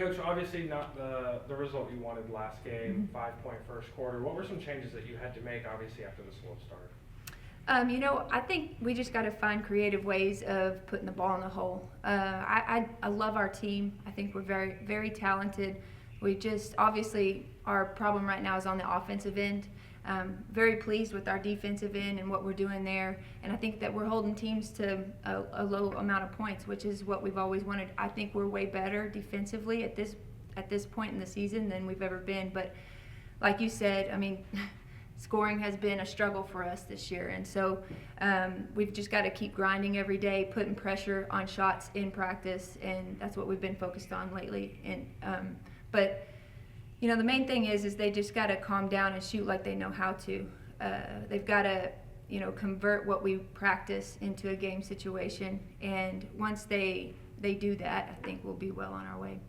Coach, obviously not the result you wanted last game, 5-point first quarter. What were some changes that you had to make, obviously, after the slow start? I think we just got to find creative ways of putting the ball in the hole. I love our team. I think we're very, very talented. We just, obviously, our problem right now is on the offensive end. Very pleased with our defensive end and what we're doing there. And I think that we're holding teams to a low amount of points, which is what we've always wanted. I think we're way better defensively at this point in the season than we've ever been. But like you said, I mean, scoring has been a struggle for us this year. And so we've just got to keep grinding every day, putting pressure on shots in practice. And that's what we've been focused on lately. And but you know, the main thing is they just got to calm down and shoot like they know how to. They've got to, you know, convert what we practice into a game situation. And once they do that, I think we'll be well on our way.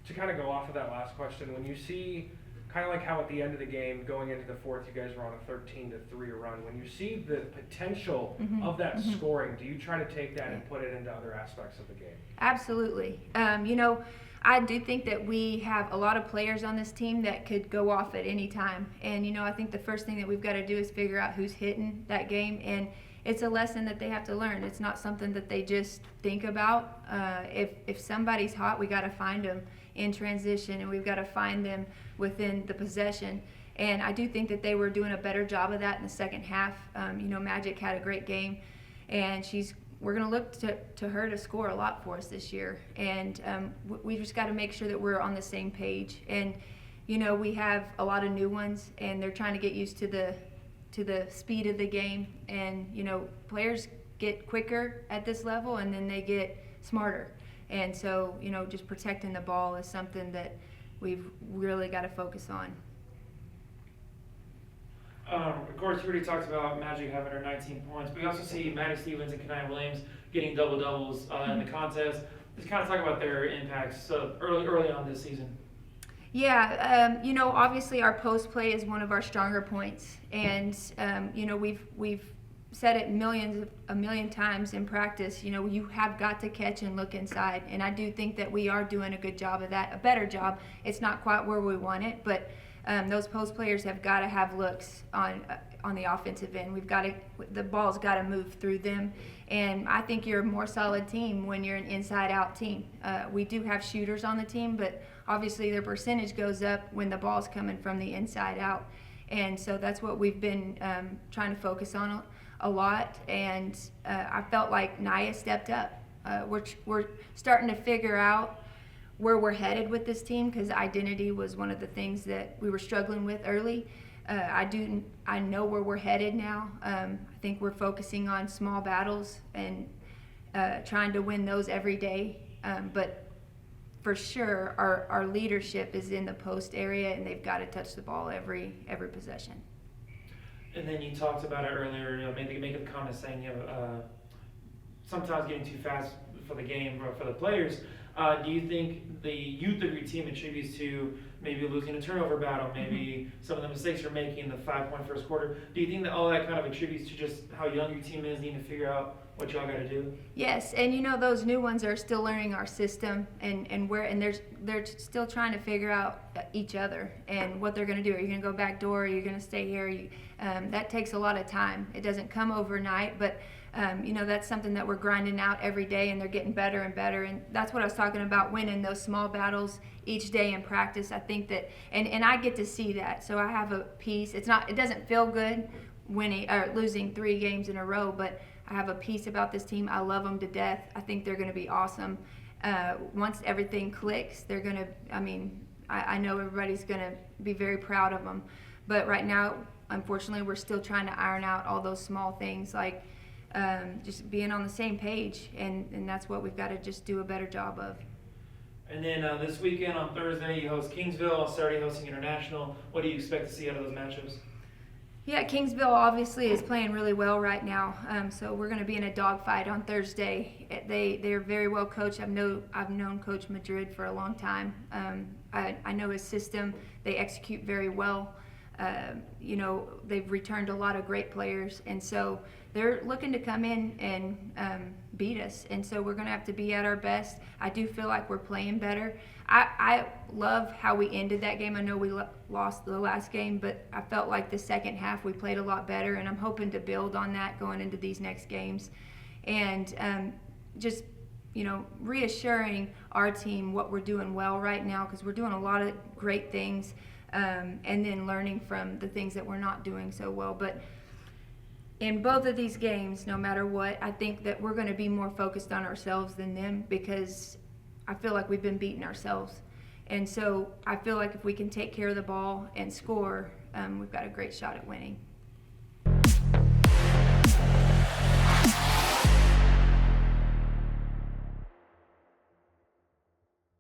To kind of go off of that last question, when you see kind of like how at the end of the game, going into the fourth, you guys were on a 13-3 run. When you see the potential of that scoring, do you try to take that and put it into other aspects of the game? Absolutely. You know, I do think that we have a lot of players on this team that could go off at any time. And, you know, I think the first thing that we've got to do is figure out who's hitting that game. And it's a lesson that they have to learn. It's not something that they just think about. If somebody's hot, we got to find them in transition, and we've got to find them within the possession. And I do think that they were doing a better job of that in the second half. You know, Magic had a great game, and we're going to look to her to score a lot for us this year. And we just got to make sure that we're on the same page. And, you know, we have a lot of new ones, and they're trying to get used to the speed of the game. And, you know, players get quicker at this level, and then they get smarter. And so, you know, just protecting the ball is something that we've really got to focus on. Of course, you already talked about Magic having her 19 points, but we also see Maddie Stevens and Kanaya Williams getting double-doubles in the contest. Let's kind of talk about their impacts early on this season. Yeah, you know, obviously our post play is one of our stronger points, and you know, we've said it a million times in practice. You know, you have got to catch and look inside, and I do think that we are doing a good job of that, a better job. It's not quite where we want it, but those post players have got to have looks on the offensive end. The ball's got to move through them, and I think you're a more solid team when you're an inside-out team. We do have shooters on the team, but obviously their percentage goes up when the ball's coming from the inside out, and so that's what we've been trying to focus on a lot. And I felt like Naya stepped up. We're starting to figure out where we're headed with this team, because identity was one of the things that we were struggling with early. I know where we're headed now. I think we're focusing on small battles and trying to win those every day. But for sure, our leadership is in the post area, and they've got to touch the ball every possession. And then you talked about it earlier, you know, make a comment saying, you know, sometimes getting too fast for the game or for the players. Do you think the youth of your team attributes to maybe losing a turnover battle, maybe some of the mistakes you're making in the 5-point first quarter? Do you think that all that kind of attributes to just how young your team is, needing to figure out what y'all got to do? Yes, and you know, those new ones are still learning our system, and they're still trying to figure out each other and what they're going to do. Are you going to go back door? Are you going to stay here? That takes a lot of time. It doesn't come overnight, but you know, that's something that we're grinding out every day, and they're getting better and better. And that's what I was talking about, winning those small battles each day in practice. I think that, and I get to see that. So I have a piece. It doesn't feel good winning or losing 3 games in a row, but I have a piece about this team. I love them to death. I think they're going to be awesome. Once everything clicks, they're going to, I know everybody's going to be very proud of them. But right now, unfortunately, we're still trying to iron out all those small things, like just being on the same page, and that's what we've got to just do a better job of. And then this weekend on Thursday, you host Kingsville. On Saturday, hosting International. What do you expect to see out of those matchups? Yeah, Kingsville obviously is playing really well right now, so we're going to be in a dogfight on Thursday. They're very well coached. I've known Coach Madrid for a long time. I know his system. They execute very well. You know, they've returned a lot of great players, and so they're looking to come in and beat us. And so we're going to have to be at our best. I do feel like we're playing better. I love how we ended that game. I know we lost the last game, but I felt like the second half we played a lot better, and I'm hoping to build on that going into these next games. And just, reassuring our team what we're doing well right now, because we're doing a lot of great things, and then learning from the things that we're not doing so well. But in both of these games, no matter what, I think that we're going to be more focused on ourselves than them, because I feel like we've been beating ourselves. And so I feel like if we can take care of the ball and score, we've got a great shot at winning.